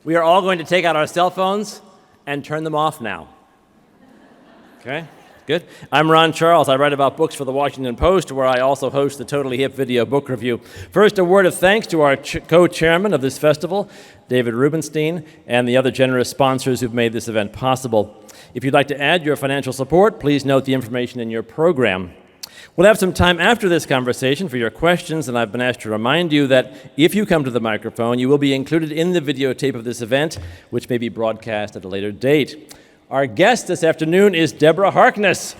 We are all going to take out our cell phones and turn them off now. Okay? Good. I'm Ron Charles. I write about books for the Washington Post, where I also host the Totally Hip Video Book Review. First, a word of thanks to our co-chairman of this festival, David Rubenstein, and the other generous sponsors who've made this event possible. If you'd like to add your financial support, please note the information in your program. We'll have some time after this conversation for your questions, and I've been asked to remind you that if you come to the microphone, you will be included in the videotape of this event, which may be broadcast at a later date. Our guest this afternoon is Deborah Harkness.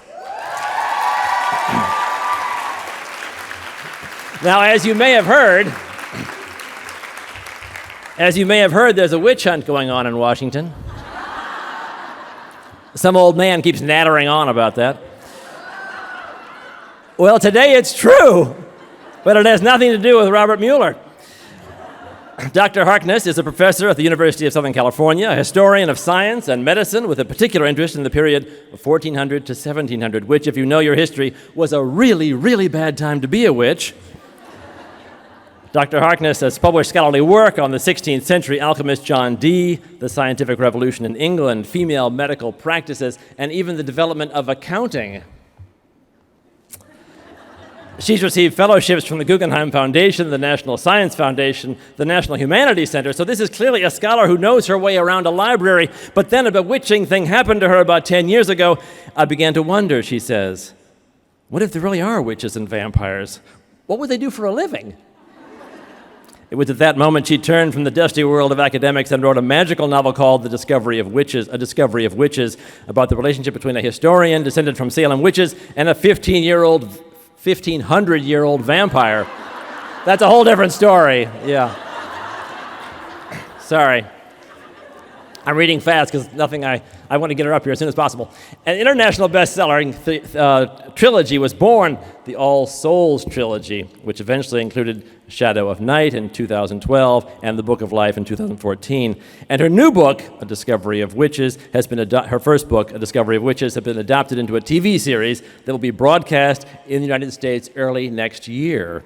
Now, as you may have heard, there's a witch hunt going on in Washington. Some old man keeps nattering on about that. Well, today it's true, but it has nothing to do with Robert Mueller. Dr. Harkness is a professor at the University of Southern California, a historian of science and medicine with a particular interest in the period of 1400 to 1700, which, if you know your history, was a really, really bad time to be a witch. Dr. Harkness has published scholarly work on the 16th century alchemist John Dee, the scientific revolution in England, female medical practices, and even the development of accounting. She's received fellowships from the Guggenheim Foundation, the National Science Foundation, the National Humanities Center, so this is clearly a scholar who knows her way around a library. But then a bewitching thing happened to her about 10 years ago. I began to wonder, she says, what if there really are witches and vampires? What would they do for a living? It was at that moment she turned from the dusty world of academics and wrote a magical novel called A Discovery of Witches, about the relationship between a historian descended from Salem witches and a 1,500-year-old vampire. That's a whole different story, yeah. Sorry. I'm reading fast because I want to get her up here as soon as possible. An international bestseller trilogy was born, the All Souls trilogy, which eventually included Shadow of Night in 2012 and The Book of Life in 2014. And her new book, A Discovery of Witches, her first book, A Discovery of Witches, has been adapted into a TV series that will be broadcast in the United States early next year.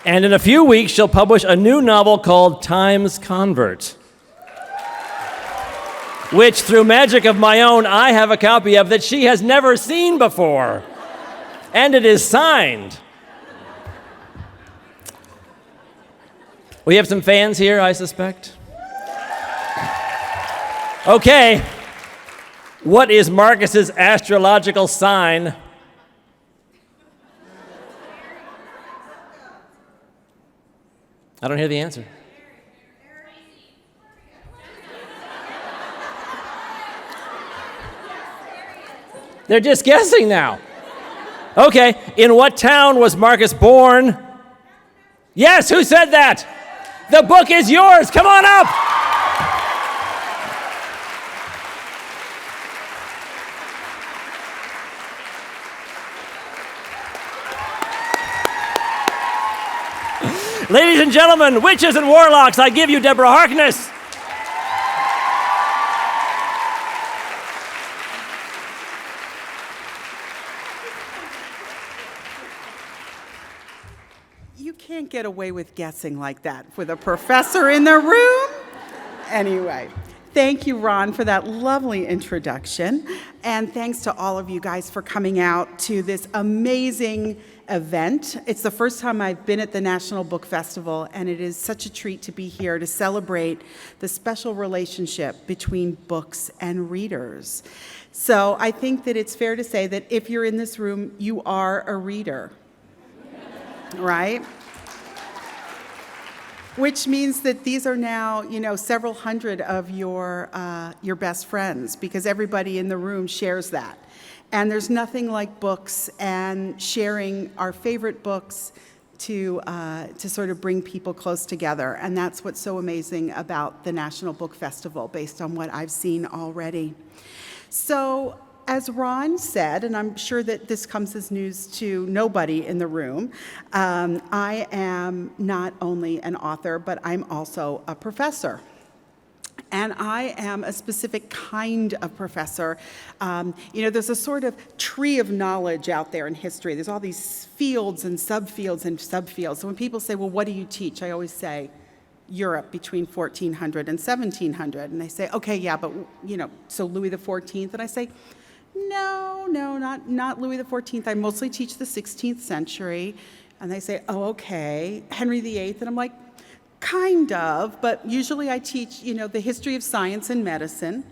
And in a few weeks, she'll publish a new novel called Time's Convert, which, through magic of my own, I have a copy of that she has never seen before. And it is signed. We have some fans here, I suspect. Okay. What is Marcus's astrological sign? I don't hear the answer. They're just guessing now. Okay, in what town was Marcus born? Yes, who said that? The book is yours. Come on up. Ladies and gentlemen, witches and warlocks, I give you Deborah Harkness. You can't get away with guessing like that with a professor in the room. Anyway, thank you, Ron, for that lovely introduction. And thanks to all of you guys for coming out to this amazing event. It's the first time I've been at the National Book Festival, and it is such a treat to be here to celebrate the special relationship between books and readers. So I think that it's fair to say that if you're in this room, you are a reader, right? Which means that these are now, several hundred of your best friends, because everybody in the room shares that. And there's nothing like books and sharing our favorite books to sort of bring people close together. And that's what's so amazing about the National Book Festival, based on what I've seen already. So, as Ron said, and I'm sure that this comes as news to nobody in the room, I am not only an author, but I'm also a professor. And I am a specific kind of professor. There's a sort of tree of knowledge out there in history. There's all these fields and subfields and subfields. So when people say, well, what do you teach? I always say, Europe between 1400 and 1700. And they say, okay, yeah, but, so Louis XIV? And I say, no, not Louis XIV. I mostly teach the 16th century. And they say, oh, okay, Henry VIII. And I'm like, kind of, but usually I teach, the history of science and medicine,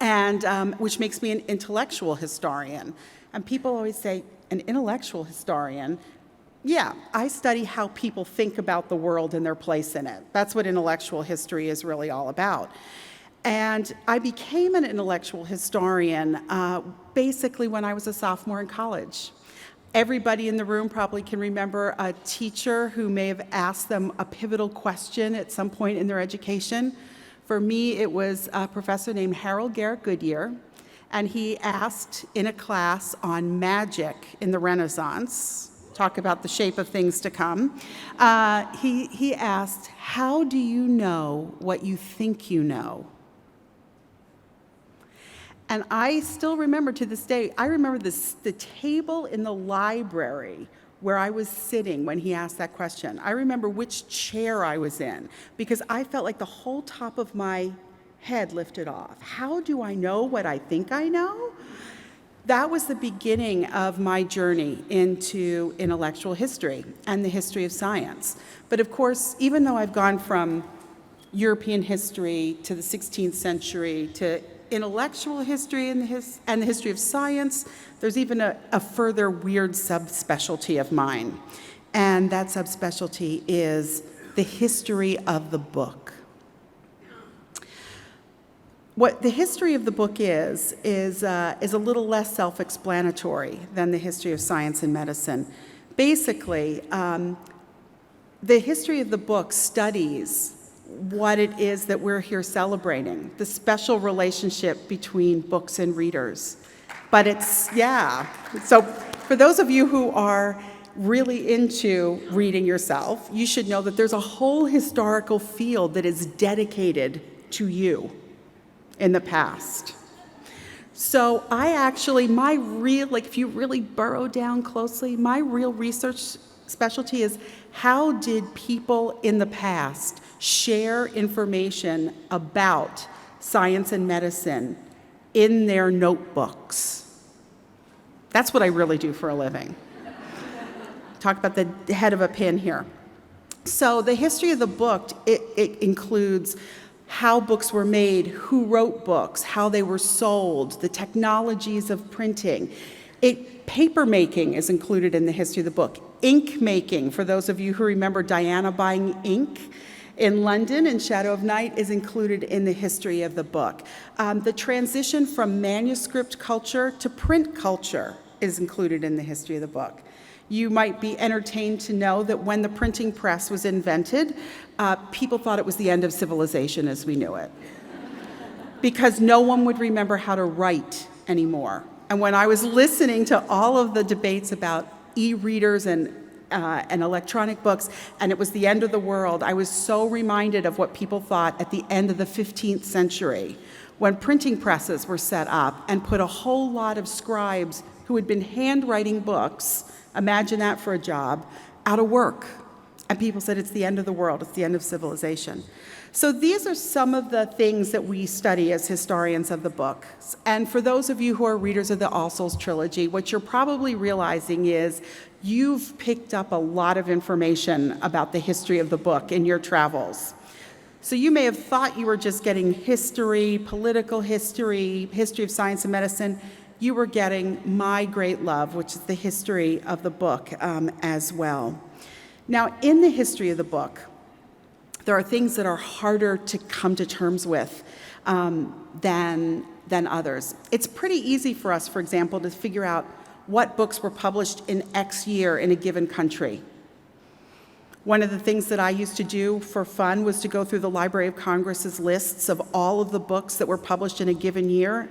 and which makes me an intellectual historian. And people always say, an intellectual historian? Yeah, I study how people think about the world and their place in it. That's what intellectual history is really all about. And I became an intellectual historian basically when I was a sophomore in college. Everybody in the room probably can remember a teacher who may have asked them a pivotal question at some point in their education. For me, it was a professor named Harold Garrett Goodyear, and he asked in a class on magic in the Renaissance, talk about the shape of things to come, he asked, how do you know what you think you know? And I still remember to this day, I remember the table in the library where I was sitting when he asked that question. I remember which chair I was in because I felt like the whole top of my head lifted off. How do I know what I think I know? That was the beginning of my journey into intellectual history and the history of science. But of course, even though I've gone from European history to the 16th century to intellectual history and the history of science, there's even a further weird subspecialty of mine. And that subspecialty is the history of the book. What the history of the book is a little less self-explanatory than the history of science and medicine. Basically, the history of the book studies what it is that we're here celebrating, the special relationship between books and readers. But so for those of you who are really into reading yourself, you should know that there's a whole historical field that is dedicated to you in the past. So if you really burrow down closely, my real research specialty is how did people in the past share information about science and medicine in their notebooks? That's what I really do for a living. Talk about the head of a pin here. So the history of the book, it includes how books were made, who wrote books, how they were sold, the technologies of printing. Paper making is included in the history of the book. Ink making, for those of you who remember Diana buying ink in London in Shadow of Night, is included in the history of the book. The transition from manuscript culture to print culture is included in the history of the book. You might be entertained to know that when the printing press was invented, people thought it was the end of civilization as we knew it, because no one would remember how to write anymore. And when I was listening to all of the debates about e-readers and electronic books, and it was the end of the world, I was so reminded of what people thought at the end of the 15th century, when printing presses were set up and put a whole lot of scribes who had been handwriting books, imagine that for a job, out of work. And people said, it's the end of the world, it's the end of civilization. So these are some of the things that we study as historians of the book. And for those of you who are readers of the All Souls trilogy, what you're probably realizing is you've picked up a lot of information about the history of the book in your travels. So you may have thought you were just getting history, political history, history of science and medicine. You were getting my great love, which is the history of the book as well. Now, in the history of the book, there are things that are harder to come to terms with than others. It's pretty easy for us, for example, to figure out what books were published in X year in a given country. One of the things that I used to do for fun was to go through the Library of Congress's lists of all of the books that were published in a given year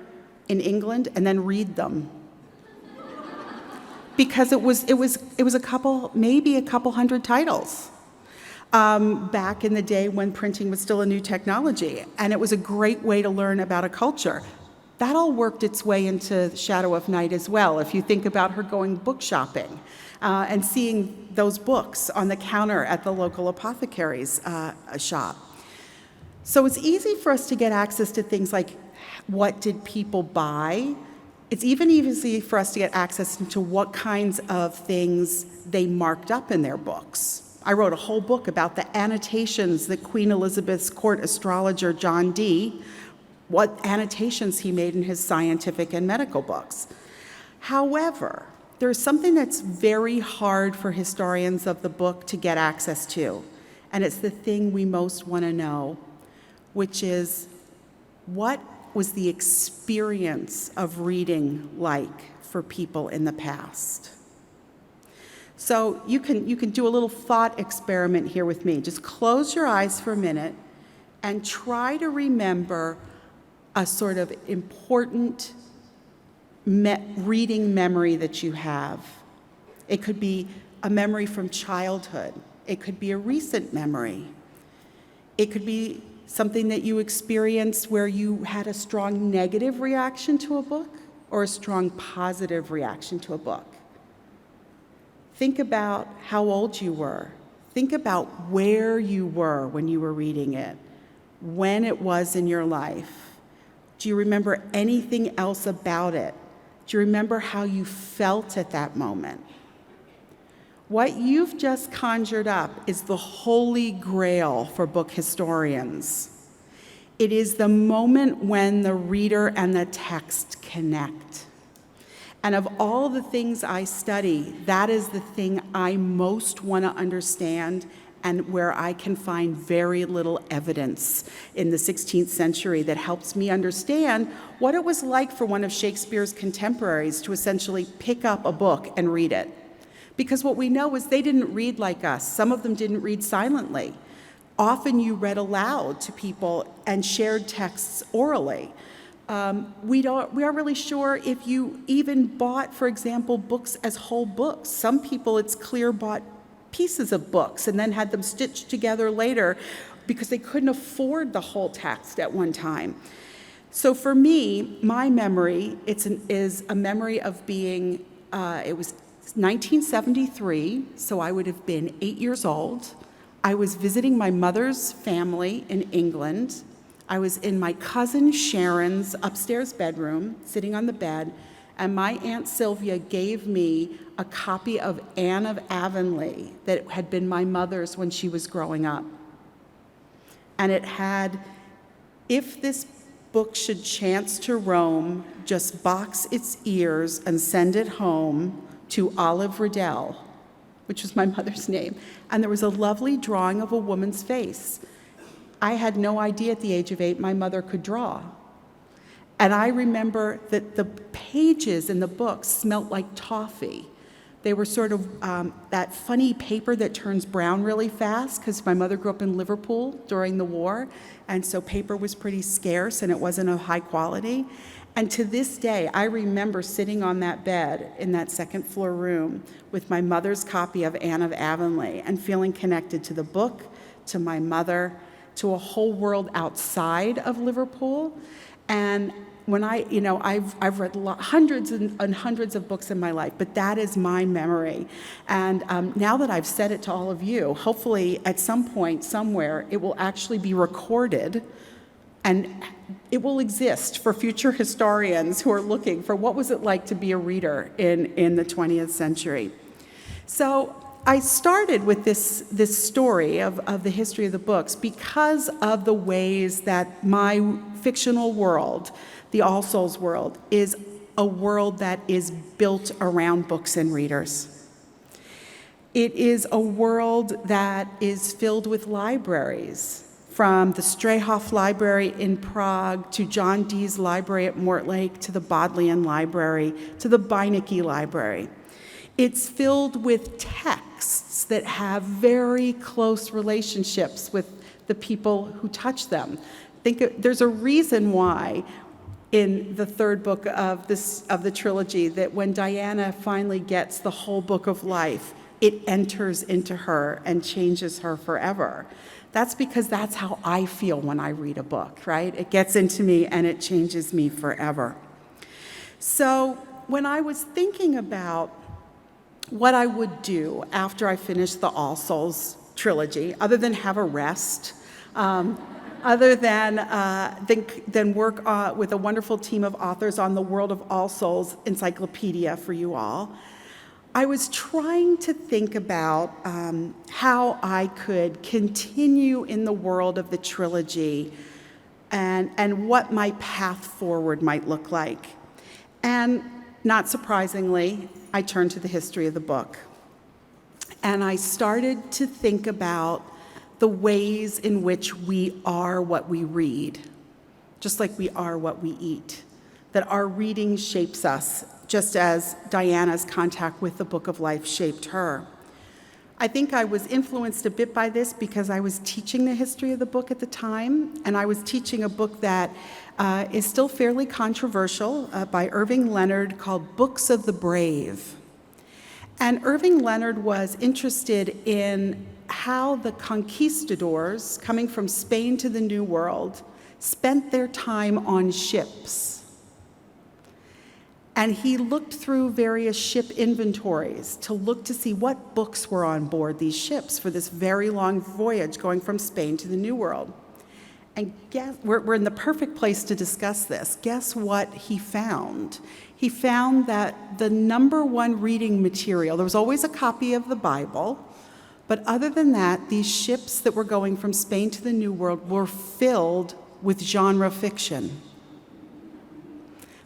in England and then read them. Because it was maybe a couple hundred titles. back in the day when printing was still a new technology, and it was a great way to learn about a culture. That all worked its way into Shadow of Night as well. If you think about her going book shopping and seeing those books on the counter at the local apothecary's shop. So it's easy for us to get access to things like what did people buy. It's even easy for us to get access into what kinds of things they marked up in their books. I wrote a whole book about the annotations that Queen Elizabeth's court astrologer John Dee, what annotations he made in his scientific and medical books. However, there's something that's very hard for historians of the book to get access to, and it's the thing we most want to know, which is what was the experience of reading like for people in the past? So you can do a little thought experiment here with me. Just close your eyes for a minute and try to remember a sort of important reading memory that you have. It could be a memory from childhood. It could be a recent memory. It could be something that you experienced where you had a strong negative reaction to a book or a strong positive reaction to a book. Think about how old you were. Think about where you were when you were reading it, when it was in your life. Do you remember anything else about it? Do you remember how you felt at that moment? What you've just conjured up is the holy grail for book historians. It is the moment when the reader and the text connect. And of all the things I study, that is the thing I most want to understand and where I can find very little evidence in the 16th century that helps me understand what it was like for one of Shakespeare's contemporaries to essentially pick up a book and read it. Because what we know is they didn't read like us. Some of them didn't read silently. Often you read aloud to people and shared texts orally. We aren't really sure if you even bought, for example, books as whole books. Some people, it's clear, bought pieces of books and then had them stitched together later because they couldn't afford the whole text at one time. So for me, my memory is a memory of being, it was 1973, so I would have been 8 years old. I was visiting my mother's family in England. I was in my cousin Sharon's upstairs bedroom, sitting on the bed, and my Aunt Sylvia gave me a copy of Anne of Avonlea that had been my mother's when she was growing up. And it had, if this book should chance to roam, just box its ears and send it home to Olive Riddell, which was my mother's name. And there was a lovely drawing of a woman's face. I had no idea at the age of 8 my mother could draw. And I remember that the pages in the book smelt like toffee. They were sort of that funny paper that turns brown really fast, because my mother grew up in Liverpool during the war, and so paper was pretty scarce and it wasn't of high quality. And to this day, I remember sitting on that bed in that second floor room with my mother's copy of Anne of Avonlea and feeling connected to the book, to my mother, to a whole world outside of Liverpool. And when I've read hundreds and hundreds of books in my life, but that is my memory. And now that I've said it to all of you, hopefully at some point, somewhere, it will actually be recorded and it will exist for future historians who are looking for what was it like to be a reader in the 20th century. So I started with this story of the history of the books because of the ways that my fictional world, the All Souls world, is a world that is built around books and readers. It is a world that is filled with libraries, from the Strayhoff Library in Prague to John Dee's library at Mortlake to the Bodleian Library to the Beinecke Library. It's filled with texts that have very close relationships with the people who touch them. There's a reason why in the third book of the trilogy that when Diana finally gets the whole book of life, it enters into her and changes her forever. That's because that's how I feel when I read a book, right? It gets into me and it changes me forever. So when I was thinking about what I would do after I finished the All Souls trilogy, other than have a rest, other than work with a wonderful team of authors on the World of All Souls encyclopedia for you all, I was trying to think about how I could continue in the world of the trilogy and what my path forward might look like. And not surprisingly, I turned to the history of the book. And I started to think about the ways in which we are what we read, just like we are what we eat, that our reading shapes us, just as Diana's contact with the Book of Life shaped her. I think I was influenced a bit by this because I was teaching the history of the book at the time, and I was teaching a book that is still fairly controversial by Irving Leonard called Books of the Brave. And Irving Leonard was interested in how the conquistadors coming from Spain to the New World spent their time on ships. And he looked through various ship inventories to look to see what books were on board these ships for this very long voyage going from Spain to the New World. And we're in the perfect place to discuss this. Guess what he found? He found that the number one reading material, there was always a copy of the Bible, but other than that, these ships that were going from Spain to the New World were filled with genre fiction.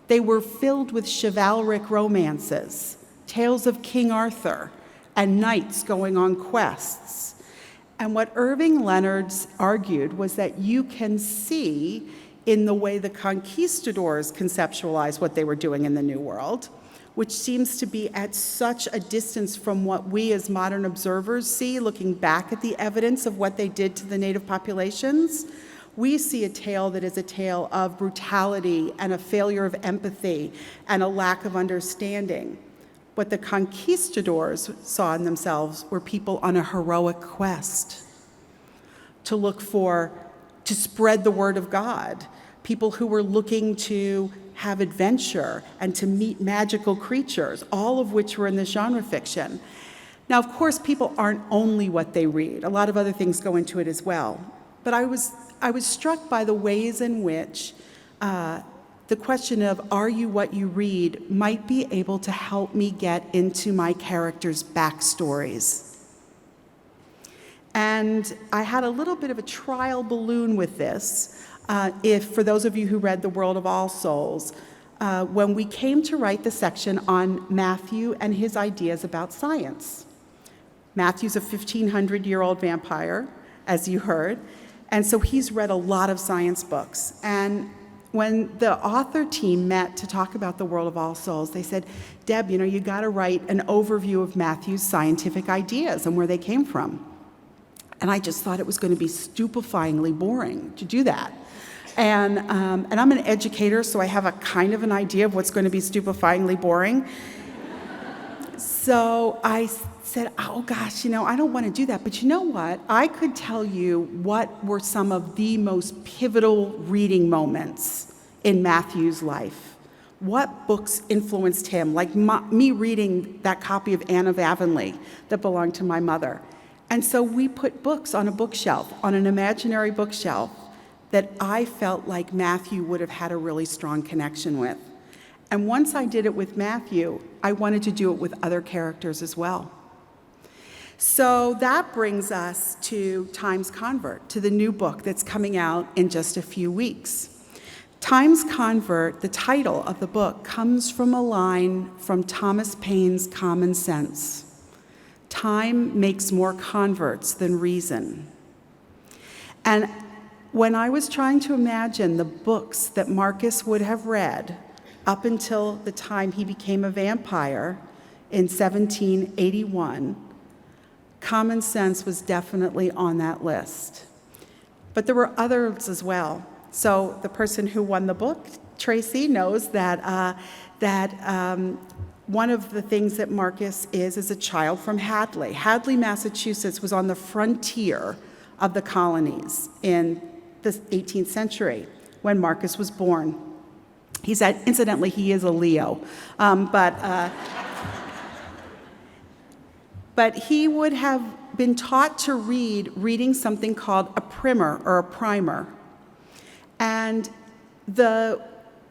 They were filled with chivalric romances, tales of King Arthur, and knights going on quests. And what Irving Leonard argued was that you can see in the way the conquistadors conceptualized what they were doing in the New World, which seems to be at such a distance from what we as modern observers see, looking back at the evidence of what they did to the native populations. We see a tale that is a tale of brutality and a failure of empathy and a lack of understanding. What the conquistadors saw in themselves were people on a heroic quest to spread the word of God, people who were looking to have adventure and to meet magical creatures, all of which were in the genre fiction. Now, of course, people aren't only what they read. A lot of other things go into it as well. But I was struck by the ways in which the question of are you what you read might be able to help me get into my characters' backstories. And I had a little bit of a trial balloon with this. For those of you who read The World of All Souls, when we came to write the section on Matthew and his ideas about science. Matthew's a 1,500-year-old vampire, as you heard. And so he's read a lot of science books. And when the author team met to talk about The World of All Souls, they said, Deb, you got to write an overview of Matthew's scientific ideas and where they came from. And I just thought it was going to be stupefyingly boring to do that. And I'm an educator, so I have a kind of an idea of what's going to be stupefyingly boring. So I said, oh gosh, I don't want to do that. But you know what? I could tell you what were some of the most pivotal reading moments in Matthew's life. What books influenced him, like me reading that copy of Anne of Avonlea that belonged to my mother. And so we put books on a bookshelf, on an imaginary bookshelf, that I felt like Matthew would have had a really strong connection with. And once I did it with Matthew, I wanted to do it with other characters as well. So that brings us to Times Convert, to the new book that's coming out in just a few weeks. Times Convert, the title of the book, comes from a line from Thomas Paine's Common Sense. Time makes more converts than reason. And when I was trying to imagine the books that Marcus would have read up until the time he became a vampire in 1781, Common Sense was definitely on that list. But there were others as well. So the person who won the book, Tracy, knows that one of the things that Marcus is a child from Hadley. Hadley, Massachusetts was on the frontier of the colonies in the 18th century when Marcus was born. Incidentally, he is a Leo, but he would have been taught to reading something called a primer or a primer. And the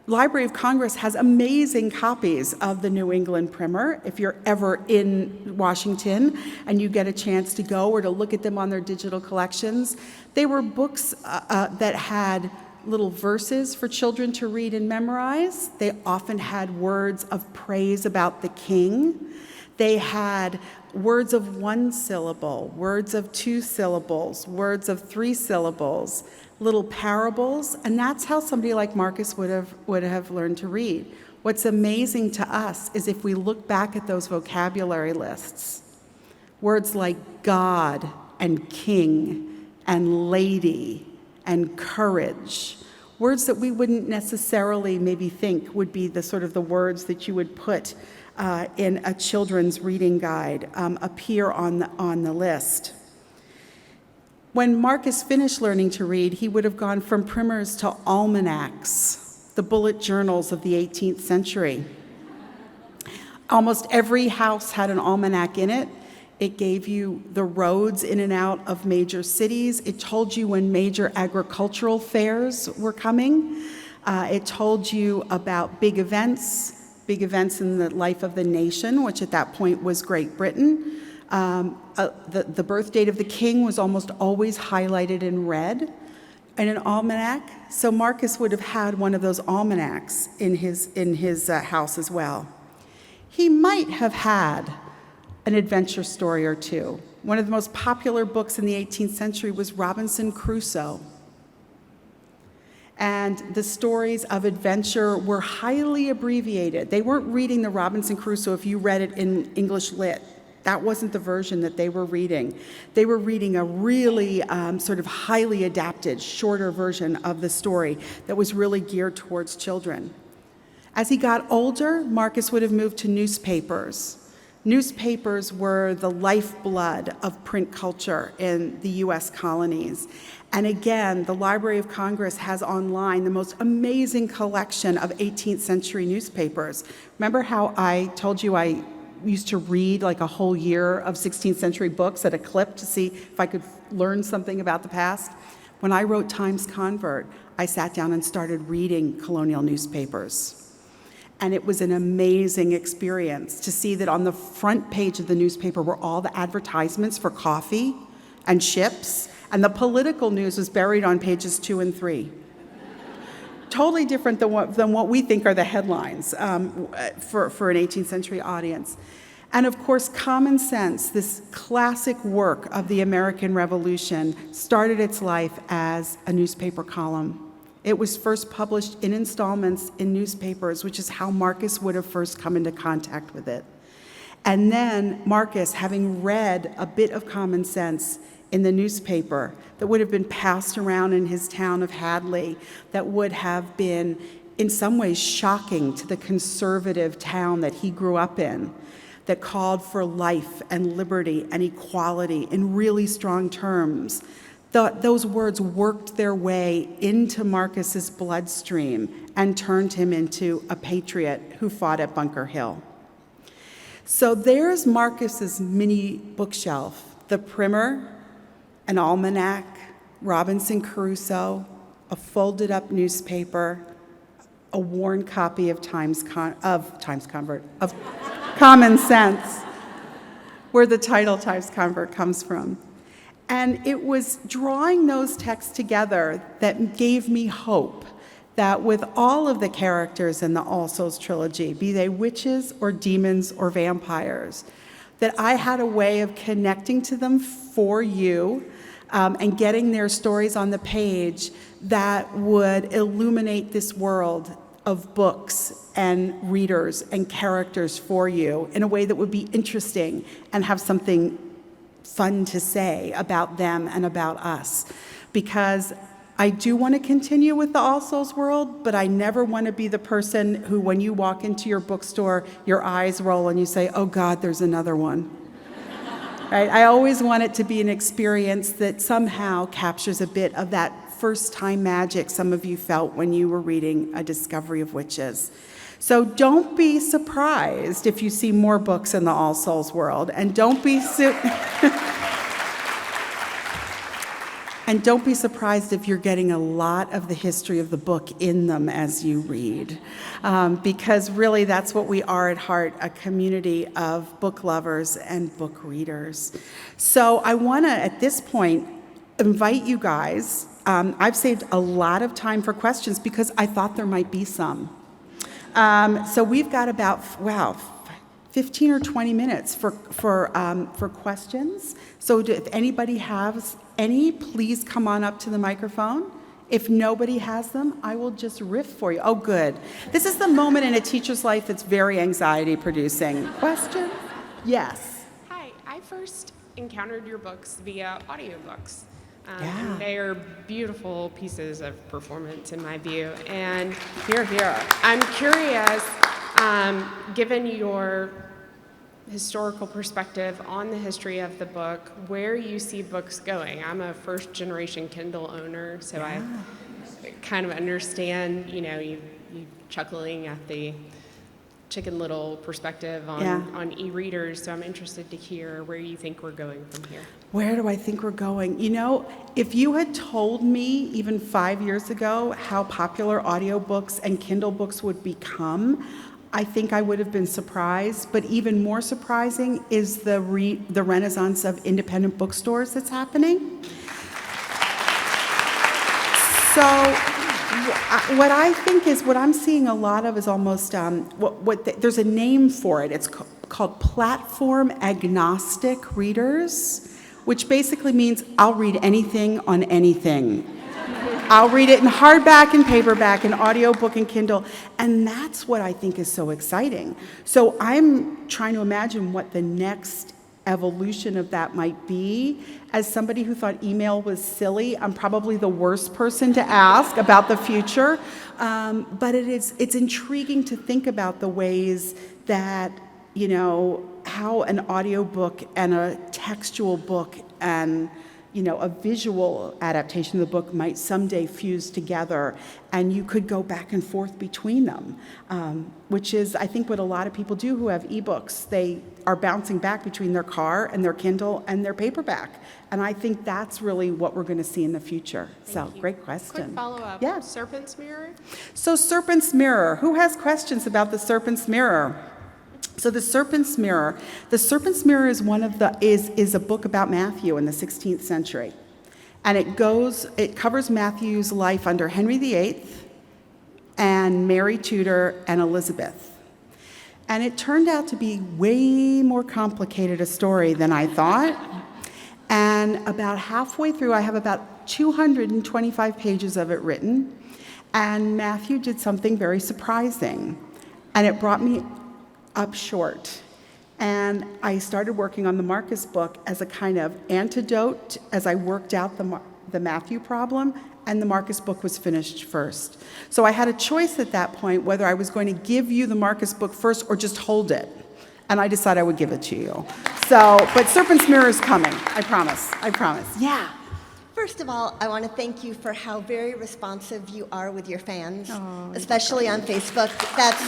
Library of Congress has amazing copies of the New England Primer. If you're ever in Washington and you get a chance to go or to look at them on their digital collections, they were books that had little verses for children to read and memorize. They often had words of praise about the king. They had words of 1 syllable, words of 2 syllables, words of 3 syllables, little parables, and that's how somebody like Marcus would have learned to read. What's amazing to us is if we look back at those vocabulary lists, words like God and king and lady and courage, words that we wouldn't necessarily maybe think would be the sort of the words that you would put in a children's reading guide, appear on the list. When Marcus finished learning to read, he would have gone from primers to almanacs, the bullet journals of the 18th century. Almost every house had an almanac in it. It gave you the roads in and out of major cities. It told you when major agricultural fairs were coming. It told you about big events in the life of the nation, which at that point was Great Britain. The birth date of the king was almost always highlighted in red in an almanac. So Marcus would have had one of those almanacs in his house as well. He might have had an adventure story or two. One of the most popular books in the 18th century was Robinson Crusoe. And the stories of adventure were highly abbreviated. They weren't reading the Robinson Crusoe if you read it in English Lit. That wasn't the version that they were reading. They were reading a really sort of highly adapted, shorter version of the story that was really geared towards children. As he got older, Marcus would have moved to newspapers. Newspapers were the lifeblood of print culture in the US colonies. And again, the Library of Congress has online the most amazing collection of 18th century newspapers. Remember how I told you I used to read like a whole year of 16th century books at a clip to see if I could learn something about the past? When I wrote Times Convert, I sat down and started reading colonial newspapers. And it was an amazing experience to see that on the front page of the newspaper were all the advertisements for coffee and ships, and the political news was buried on pages 2 and 3. Totally different than what we think are the headlines for an 18th century audience. And of course, Common Sense, this classic work of the American Revolution, started its life as a newspaper column. It was first published in installments in newspapers, which is how Marcus would have first come into contact with it. And then Marcus, having read a bit of Common Sense in the newspaper that would have been passed around in his town of Hadley, that would have been in some ways shocking to the conservative town that he grew up in, that called for life and liberty and equality in really strong terms. Those words worked their way into Marcus's bloodstream and turned him into a patriot who fought at Bunker Hill. So there's Marcus's mini bookshelf, the primer, an almanac, Robinson Crusoe, a folded up newspaper, a worn copy of Common Sense, where the title Times Convert comes from. And it was drawing those texts together that gave me hope that with all of the characters in the All Souls trilogy, be they witches or demons or vampires, that I had a way of connecting to them for you and getting their stories on the page that would illuminate this world of books and readers and characters for you in a way that would be interesting and have something fun to say about them and about us. Because I do want to continue with the All Souls world, but I never want to be the person who, when you walk into your bookstore, your eyes roll and you say, oh God, there's another one. Right? I always want it to be an experience that somehow captures a bit of that first-time magic some of you felt when you were reading A Discovery of Witches. So don't be surprised if you see more books in the All Souls world, and don't be and don't be surprised if you're getting a lot of the history of the book in them as you read, because really that's what we are at heart, a community of book lovers and book readers. So I want to, at this point, invite you guys. I've saved a lot of time for questions because I thought there might be some. So we've got about, 15 or 20 minutes for questions. So if anybody has any, please come on up to the microphone. If nobody has them, I will just riff for you. Oh, good. This is the moment in a teacher's life that's very anxiety-producing. Question? Yes. Hi, I first encountered your books via audiobooks. Yeah. They are beautiful pieces of performance in my view. And Hear, hear. I'm curious, given your historical perspective on the history of the book, where you see books going. I'm a first-generation Kindle owner, so I kind of understand, you chuckling at the Chicken Little perspective on e-readers, so I'm interested to hear where you think we're going from here. Where do I think we're going? If you had told me even 5 years ago how popular audiobooks and Kindle books would become, I think I would have been surprised. But even more surprising is the renaissance of independent bookstores that's happening. So what I think is, what I'm seeing a lot of is almost, there's a name for it. It's called platform agnostic readers, which basically means I'll read anything on anything. I'll read it in hardback and paperback and audiobook and Kindle, and that's what I think is so exciting. So I'm trying to imagine what the next evolution of that might be. As somebody who thought email was silly, I'm probably the worst person to ask about the future, but it's intriguing to think about the ways that, how an audiobook and a textual book and a visual adaptation of the book might someday fuse together, and you could go back and forth between them, which is, I think, what a lot of people do who have ebooks. They are bouncing back between their car and their Kindle and their paperback, and I think that's really what we're going to see in the future. Thank you. Great question. Quick follow-up. Yeah. Serpent's Mirror? So Serpent's Mirror. Who has questions about the Serpent's Mirror? So the Serpent's Mirror is is a book about Matthew in the 16th century. And it covers Matthew's life under Henry VIII and Mary Tudor and Elizabeth. And it turned out to be way more complicated a story than I thought. And about halfway through, I have about 225 pages of it written. And Matthew did something very surprising. And it brought me up short. And I started working on the Marcus book as a kind of antidote as I worked out the Matthew problem, and the Marcus book was finished first. So I had a choice at that point whether I was going to give you the Marcus book first or just hold it. And I decided I would give it to you. But Serpent's Mirror is coming. I promise. Yeah. First of all, I want to thank you for how very responsive you are with your fans, especially on Facebook. That's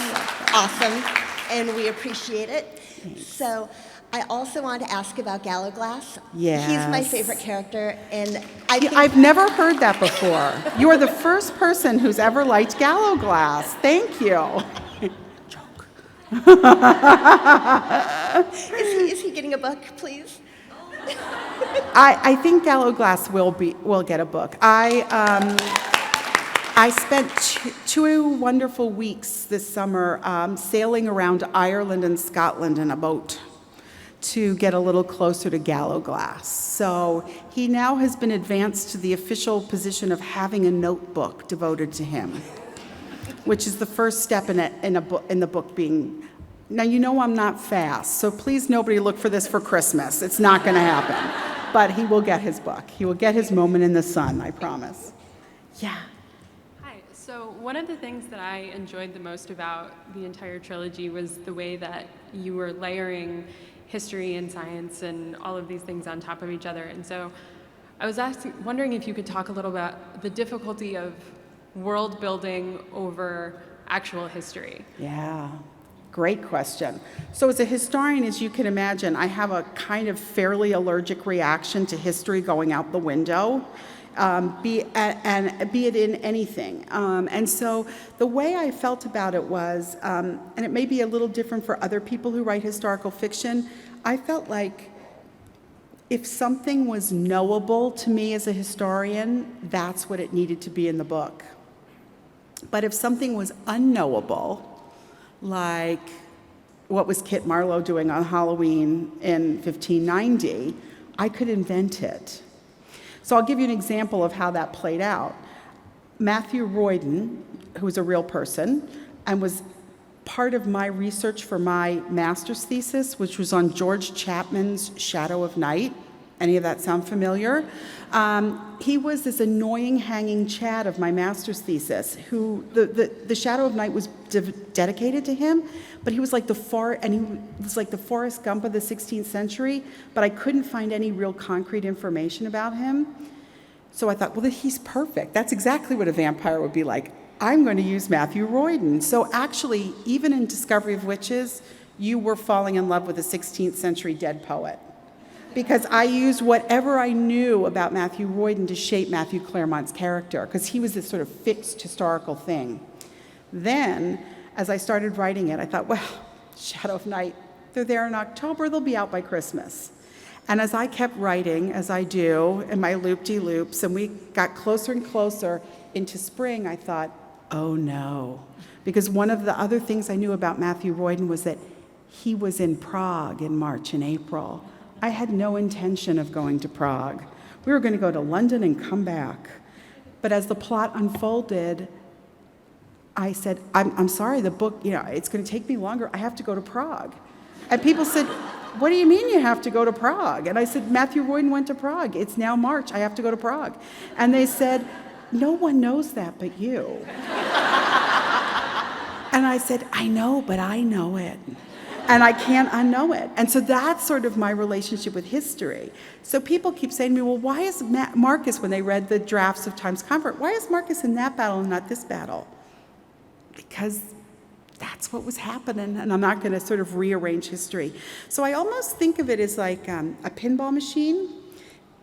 awesome, and we appreciate it. Thanks. So I also want to ask about Gallowglass. Yes. He's my favorite character, and I think I've never heard that before. You are the first person who's ever liked Gallowglass. Thank you. Joke. Is he getting a book, please? I think Gallowglass will get a book. I spent two wonderful weeks this summer sailing around Ireland and Scotland in a boat to get a little closer to Gallowglass. So he now has been advanced to the official position of having a notebook devoted to him, which is the first step in the book being. Now, I'm not fast, so please nobody look for this for Christmas. It's not going to happen. But he will get his book. He will get his moment in the sun, I promise. Yeah. Hi. So one of the things that I enjoyed the most about the entire trilogy was the way that you were layering history and science and all of these things on top of each other. And so I was wondering if you could talk a little about the difficulty of world building over actual history. Yeah, great question. So as a historian, as you can imagine, I have a kind of fairly allergic reaction to history going out the window, be it in anything. And so the way I felt about it was, and it may be a little different for other people who write historical fiction, I felt like if something was knowable to me as a historian, that's what it needed to be in the book. But if something was unknowable, like what was Kit Marlowe doing on Halloween in 1590, I could invent it. So I'll give you an example of how that played out. Matthew Royden, who was a real person, and was part of my research for my master's thesis, which was on George Chapman's Shadow of Night. Any of that sound familiar? He was this annoying hanging Chad of my master's thesis, who the Shadow of Night was dedicated to him, but he was like he was like the Forrest Gump of the 16th century, but I couldn't find any real concrete information about him. So I thought, well, he's perfect. That's exactly what a vampire would be like. I'm going to use Matthew Royden. So actually, even in Discovery of Witches, you were falling in love with a 16th century dead poet, because I used whatever I knew about Matthew Royden to shape Matthew Claremont's character, because he was this sort of fixed historical thing. Then, as I started writing it, I thought, well, Shadow of Night, they're there in October, they'll be out by Christmas. And as I kept writing, as I do, in my loop-de-loops, and we got closer and closer into spring, I thought, oh no. Because one of the other things I knew about Matthew Royden was that he was in Prague in March and April. I had no intention of going to Prague. We were going to go to London and come back. But as the plot unfolded, I said, I'm sorry, the book, it's going to take me longer. I have to go to Prague. And people said, what do you mean you have to go to Prague? And I said, Matthew Royden went to Prague. It's now March. I have to go to Prague. And they said, no one knows that but you. And I said, I know, but I know it. And I can't unknow it. And so that's sort of my relationship with history. So people keep saying to me, well, why is Marcus, when they read the drafts of Time's Comfort, why is Marcus in that battle and not this battle? Because that's what was happening, and I'm not going to sort of rearrange history. So I almost think of it as like a pinball machine.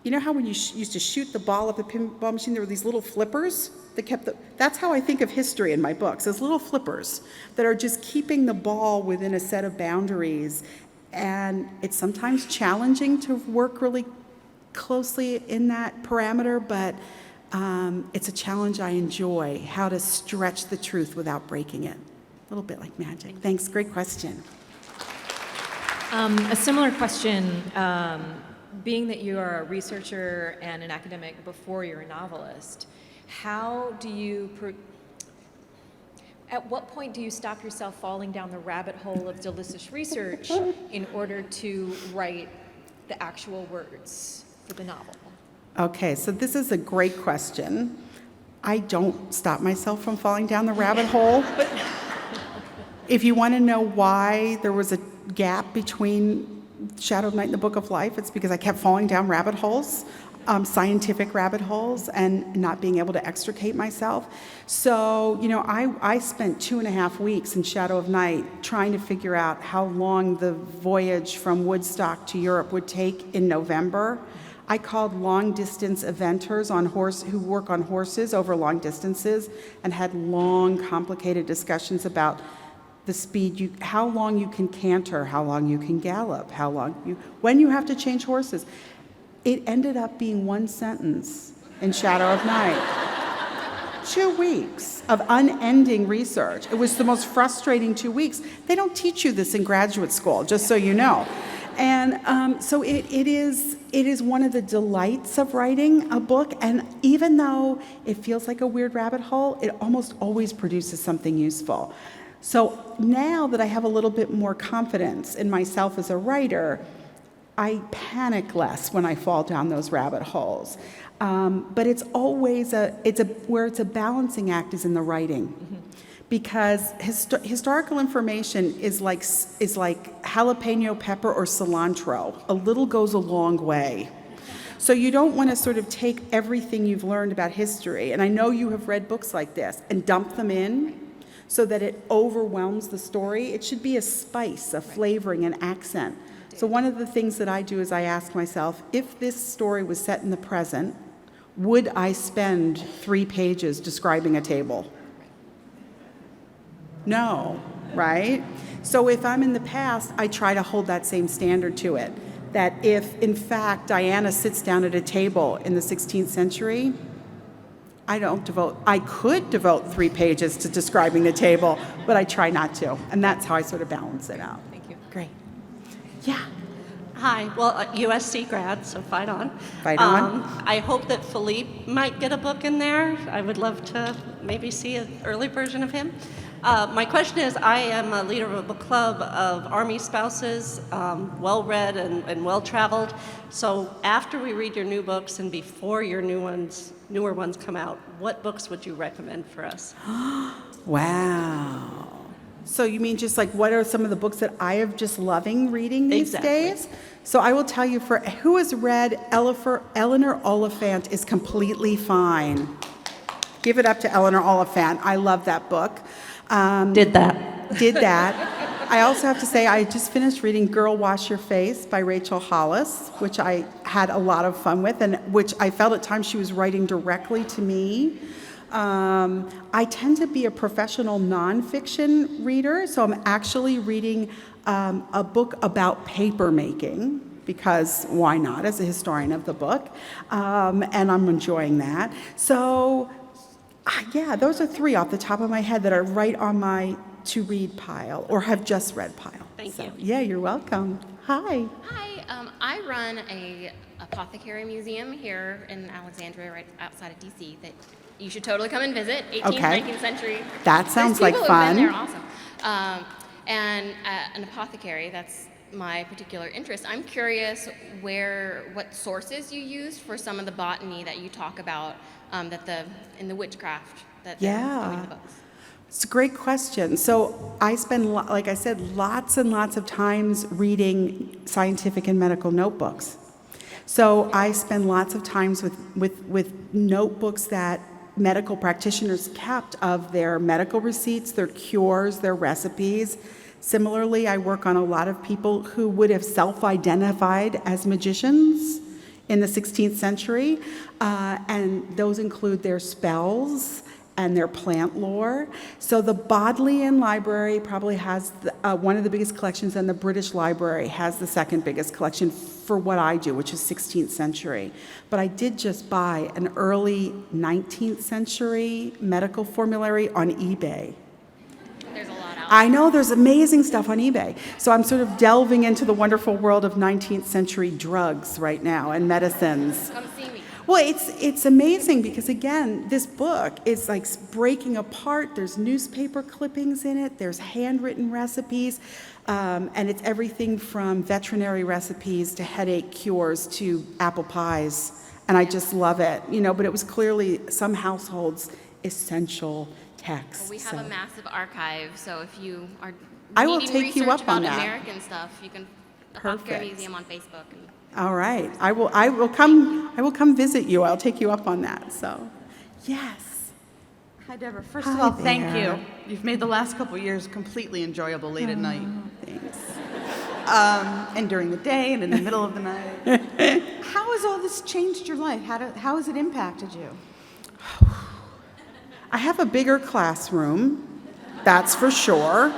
You know how when you used to shoot the ball at the pinball machine, there were these little flippers that kept that's how I think of history in my books, as little flippers that are just keeping the ball within a set of boundaries. And it's sometimes challenging to work really closely in that parameter, but it's a challenge I enjoy, how to stretch the truth without breaking it. A little bit like magic. Thanks, great question. A similar question, being that you are a researcher and an academic before you're a novelist, how do you, at what point do you stop yourself falling down the rabbit hole of delicious research in order to write the actual words for the novel? Okay, so this is a great question. I don't stop myself from falling down the rabbit hole. If you want to know why there was a gap between Shadow of Night and the Book of Life, it's because I kept falling down rabbit holes, scientific rabbit holes, and not being able to extricate myself. So, I spent 2.5 weeks in Shadow of Night trying to figure out how long the voyage from Woodstock to Europe would take in November. I called long-distance eventers who work on horses over long distances and had long, complicated discussions about the speed, how long you can canter, how long you can gallop, when you have to change horses. It ended up being one sentence in Shadow of Night. 2 weeks of unending research. It was the most frustrating 2 weeks. They don't teach you this in graduate school, just so you know. And so it is one of the delights of writing a book, and even though it feels like a weird rabbit hole, it almost always produces something useful. So now that I have a little bit more confidence in myself as a writer, I panic less when I fall down those rabbit holes. But it's always where it's a balancing act is in the writing. Mm-hmm. Because historical information is like jalapeno pepper or cilantro. A little goes a long way. So you don't want to sort of take everything you've learned about history, and I know you have read books like this, and dump them in so that it overwhelms the story. It should be a spice, a flavoring, an accent. So one of the things that I do is I ask myself, if this story was set in the present, would I spend 3 pages describing a table? No, right? So if I'm in the past, I try to hold that same standard to it. That if, in fact, Diana sits down at a table in the 16th century, I could devote 3 pages to describing the table, but I try not to. And that's how I sort of balance it out. Thank you. Great. Yeah. Hi, well, USC grad, so fight on. Fight on. I hope that Philippe might get a book in there. I would love to maybe see an early version of him. My question is, I am a leader of a book club of Army spouses, well-read and well-traveled. So after we read your new books and before your newer ones come out, what books would you recommend for us? Wow. So you mean just like what are some of the books that I am just loving reading these days? So I will tell you, for who has read Eleanor Oliphant is Completely Fine. Give it up to Eleanor Oliphant. I love that book. Did that. I also have to say I just finished reading Girl Wash Your Face by Rachel Hollis, which I had a lot of fun with, and which I felt at times she was writing directly to me. I tend to be a professional nonfiction reader, so I'm actually reading a book about paper making, because why not, as a historian of the book, and I'm enjoying that. So yeah, those are 3 off the top of my head that are right on my to-read pile, or have just read pile. Thank you. Yeah, you're welcome. Hi. Hi, I run a apothecary museum here in Alexandria, right outside of DC, that you should totally come and visit. 18th, Okay. 19th century. That sounds like There's fun. people who've been there, awesome. And an apothecary, that's my particular interest. I'm curious what sources you used for some of the botany that you talk about in the witchcraft that they're going in the books. It's a great question. So I spend, like I said, lots and lots of times reading scientific and medical notebooks. So I spend lots of times with notebooks that medical practitioners kept of their medical receipts, their cures, their recipes. Similarly, I work on a lot of people who would have self-identified as magicians in the 16th century, and those include their spells and their plant lore. So the Bodleian Library probably has one of the biggest collections, and the British Library has the second biggest collection for what I do, which is 16th century. But I did just buy an early 19th century medical formulary on eBay. There's a lot out there. I know there's amazing stuff on eBay. So I'm sort of delving into the wonderful world of 19th century drugs right now and medicines. Come see me. Well, it's amazing because, again, this book is like breaking apart. There's newspaper clippings in it. There's handwritten recipes. And it's everything from veterinary recipes to headache cures to apple pies. And I just love it, but it was clearly some households' essential text. Well, we have a massive archive, so if you are I will needing take you research up on about that. American stuff, you can Perfect. Apothecary Museum on Facebook. All right. I will come visit you. I'll take you up on that. So, yes. Hi, Deborah. First Hi of all, thank there. you. You've made the last couple of years completely enjoyable late at night. Thanks. And during the day and in the middle of the night. How has all this changed your life? How has it impacted you? I have a bigger classroom, that's for sure.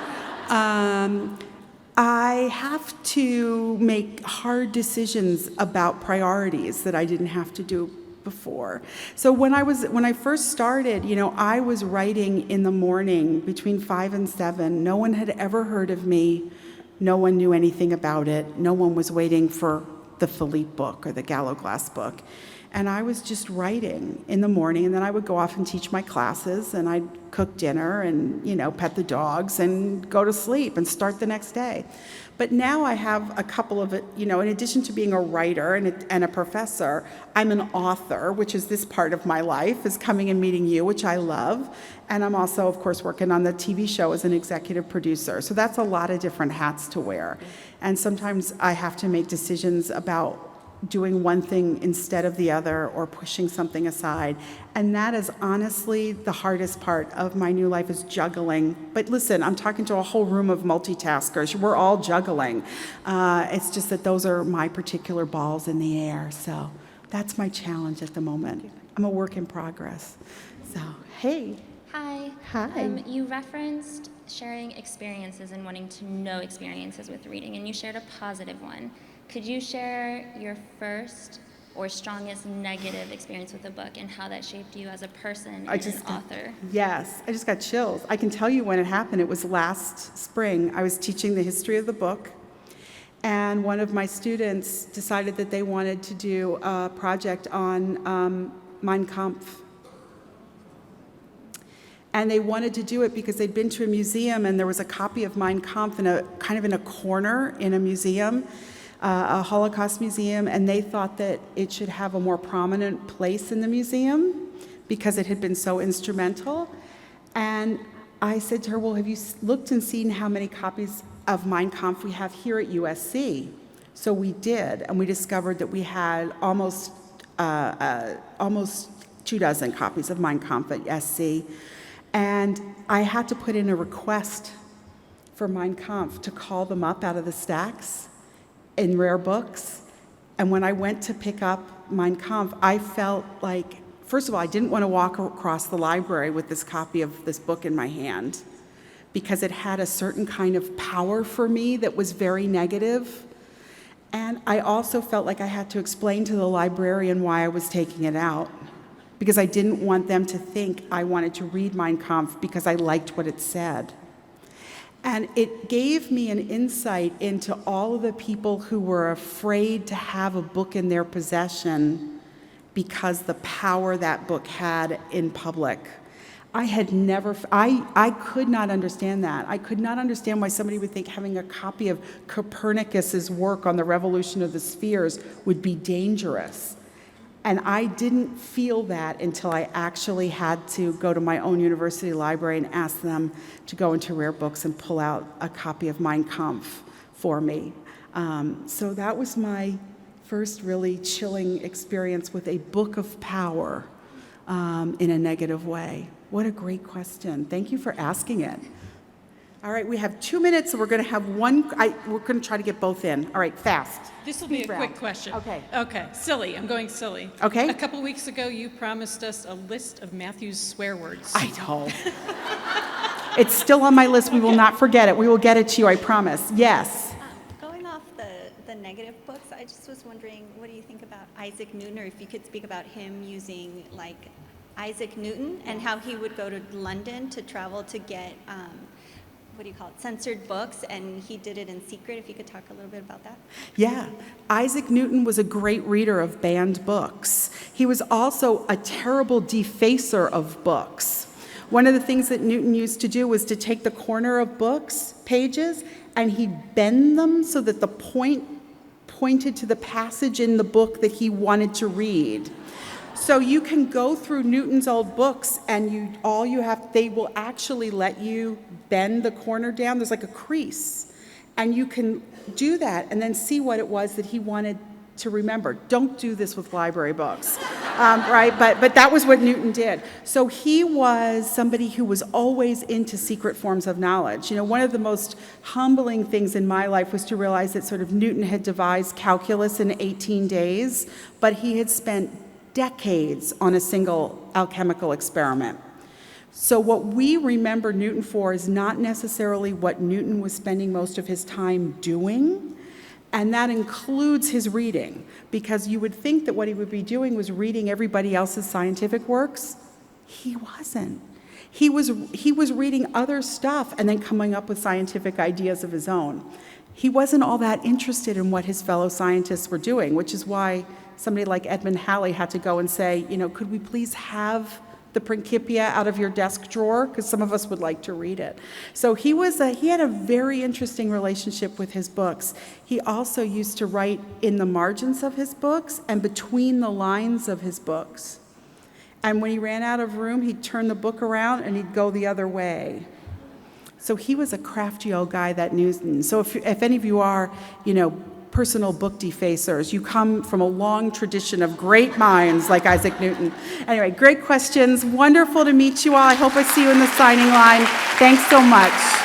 I have to make hard decisions about priorities that I didn't have to do before. So when I first started, I was writing in the morning between 5 and 7. No one had ever heard of me. No one knew anything about it. No one was waiting for the Philippe book or the Gallo Glass book. And I was just writing in the morning, and then I would go off and teach my classes, and I'd cook dinner and, pet the dogs and go to sleep and start the next day. But now I have a couple of, in addition to being a writer and a professor, I'm an author, which is this part of my life, is coming and meeting you, which I love. And I'm also, of course, working on the TV show as an executive producer. So that's a lot of different hats to wear. And sometimes I have to make decisions about doing one thing instead of the other or pushing something aside. And that is honestly the hardest part of my new life, is juggling. But listen, I'm talking to a whole room of multitaskers. We're all juggling. It's just that those are my particular balls in the air. So that's my challenge at the moment. I'm a work in progress. So, hey. Hi. Hi. You referenced sharing experiences and wanting to know experiences with reading, and you shared a positive one. Could you share your first or strongest negative experience with a book and how that shaped you as a person and an author? Yes, I just got chills. I can tell you when it happened. It was last spring. I was teaching the history of the book, and one of my students decided that they wanted to do a project on Mein Kampf. And they wanted to do it because they'd been to a museum and there was a copy of Mein Kampf in a corner in a museum, a Holocaust museum, and they thought that it should have a more prominent place in the museum because it had been so instrumental. And I said to her, well, have you looked and seen how many copies of Mein Kampf we have here at USC? So we did, and we discovered that we had almost 24 copies of Mein Kampf at SC. And I had to put in a request for Mein Kampf to call them up out of the stacks in rare books. And when I went to pick up Mein Kampf, I felt like, first of all, I didn't want to walk across the library with this copy of this book in my hand because it had a certain kind of power for me that was very negative. And I also felt like I had to explain to the librarian why I was taking it out, because I didn't want them to think I wanted to read Mein Kampf because I liked what it said. And it gave me an insight into all of the people who were afraid to have a book in their possession because the power that book had in public. I could not understand that. I could not understand why somebody would think having a copy of Copernicus's work on the revolution of the spheres would be dangerous. And I didn't feel that until I actually had to go to my own university library and ask them to go into rare books and pull out a copy of Mein Kampf for me. So that was my first really chilling experience with a book of power in a negative way. What a great question. Thank you for asking it. All right, we have 2 minutes, so we're going to have one. We're going to try to get both in. All right, fast. This will be a quick question. Okay. Okay, silly. I'm going silly. Okay. A couple weeks ago, you promised us a list of Matthew's swear words. I know. It's still on my list. We will not forget it. We will get it to you, I promise. Yes. Going off the negative books, I just was wondering, what do you think about Isaac Newton, or if you could speak about him using, like, Isaac Newton and how he would go to London to travel to get censored books, and he did it in secret. If you could talk a little bit about that. Yeah. Isaac Newton was a great reader of banned books. He was also a terrible defacer of books. One of the things that Newton used to do was to take the corner of pages, and he'd bend them so that the point pointed to the passage in the book that he wanted to read. So you can go through Newton's old books, and they will actually let you bend the corner down. There's like a crease, and you can do that and then see what it was that he wanted to remember. Don't do this with library books, right? But that was what Newton did. So he was somebody who was always into secret forms of knowledge. One of the most humbling things in my life was to realize that sort of Newton had devised calculus in 18 days, but he had spent decades on a single alchemical experiment. So what we remember Newton for is not necessarily what Newton was spending most of his time doing, and that includes his reading, because you would think that what he would be doing was reading everybody else's scientific works. He wasn't. He was reading other stuff and then coming up with scientific ideas of his own. He wasn't all that interested in what his fellow scientists were doing, which is why somebody like Edmund Halley had to go and say, could we please have the Principia out of your desk drawer, because some of us would like to read it. So he had a very interesting relationship with his books. He also used to write in the margins of his books and between the lines of his books. And when he ran out of room, he'd turn the book around and he'd go the other way. So he was a crafty old guy, that Newton. So if any of you are, personal book defacers, you come from a long tradition of great minds like Isaac Newton. Anyway, great questions. Wonderful to meet you all. I hope I see you in the signing line. Thanks so much.